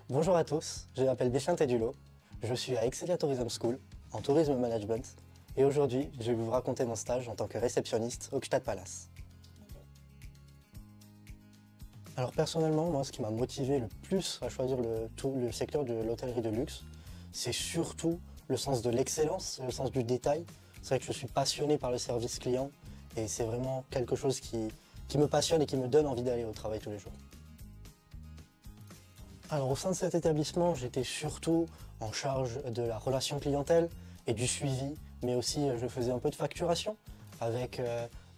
Bonjour à tous, je m'appelle Béchin Tedulo, je suis à Excelia Tourism School en tourisme management et aujourd'hui je vais vous raconter mon stage en tant que réceptionniste au Gstaad Palace. Alors personnellement, moi ce qui m'a motivé le plus à choisir le secteur de l'hôtellerie de luxe, c'est surtout le sens de l'excellence, le sens du détail. C'est vrai que je suis passionné par le service client et c'est vraiment quelque chose qui me passionne et qui me donne envie d'aller au travail tous les jours. Alors au sein de cet établissement, j'étais surtout en charge de la relation clientèle et du suivi, mais aussi je faisais un peu de facturation avec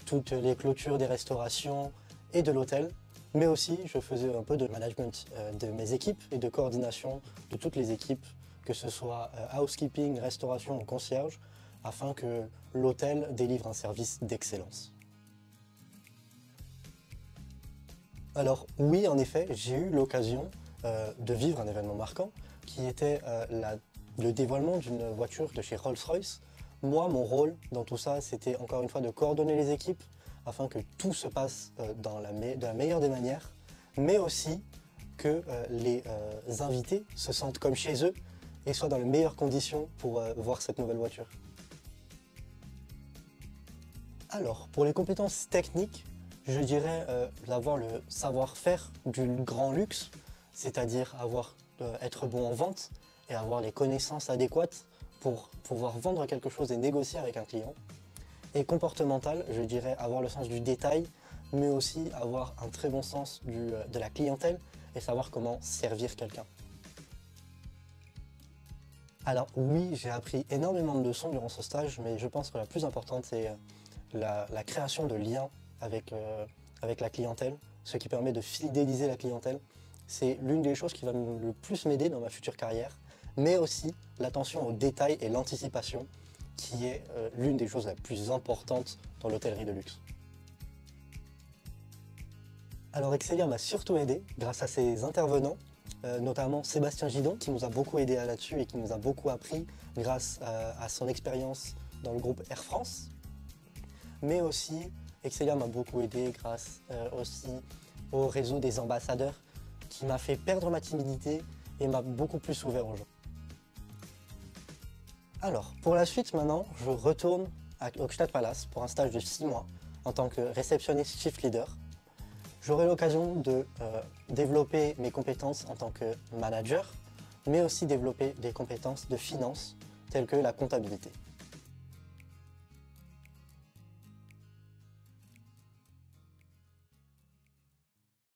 toutes les clôtures des restaurations et de l'hôtel, mais aussi je faisais un peu de management de mes équipes et de coordination de toutes les équipes, que ce soit housekeeping, restauration ou concierge, afin que l'hôtel délivre un service d'excellence. Alors oui, en effet, j'ai eu l'occasion de vivre un événement marquant qui était le dévoilement d'une voiture de chez Rolls-Royce. Moi, mon rôle dans tout ça, c'était encore une fois de coordonner les équipes afin que tout se passe de la meilleure des manières, mais aussi que les invités se sentent comme chez eux et soient dans les meilleures conditions pour voir cette nouvelle voiture. Alors, pour les compétences techniques, je dirais d'avoir le savoir-faire du grand luxe, c'est-à-dire être bon en vente et avoir les connaissances adéquates pour pouvoir vendre quelque chose et négocier avec un client. Et comportemental, je dirais avoir le sens du détail, mais aussi avoir un très bon sens de la clientèle et savoir comment servir quelqu'un. Alors oui, j'ai appris énormément de leçons durant ce stage, mais je pense que la plus importante, c'est la création de liens avec la clientèle, ce qui permet de fidéliser la clientèle. C'est l'une des choses qui va le plus m'aider dans ma future carrière, mais aussi l'attention aux détails et l'anticipation, qui est l'une des choses les plus importantes dans l'hôtellerie de luxe. Alors Excelia m'a surtout aidé grâce à ses intervenants, notamment Sébastien Gidon, qui nous a beaucoup aidé là-dessus et qui nous a beaucoup appris grâce à son expérience dans le groupe Air France. Mais aussi, Excelia m'a beaucoup aidé grâce aussi au réseau des ambassadeurs, qui m'a fait perdre ma timidité et m'a beaucoup plus ouvert aux gens. Alors, pour la suite maintenant, je retourne au Gstaad Palace pour un stage de 6 mois en tant que réceptionniste shift leader. J'aurai l'occasion de développer mes compétences en tant que manager, mais aussi développer des compétences de finance telles que la comptabilité.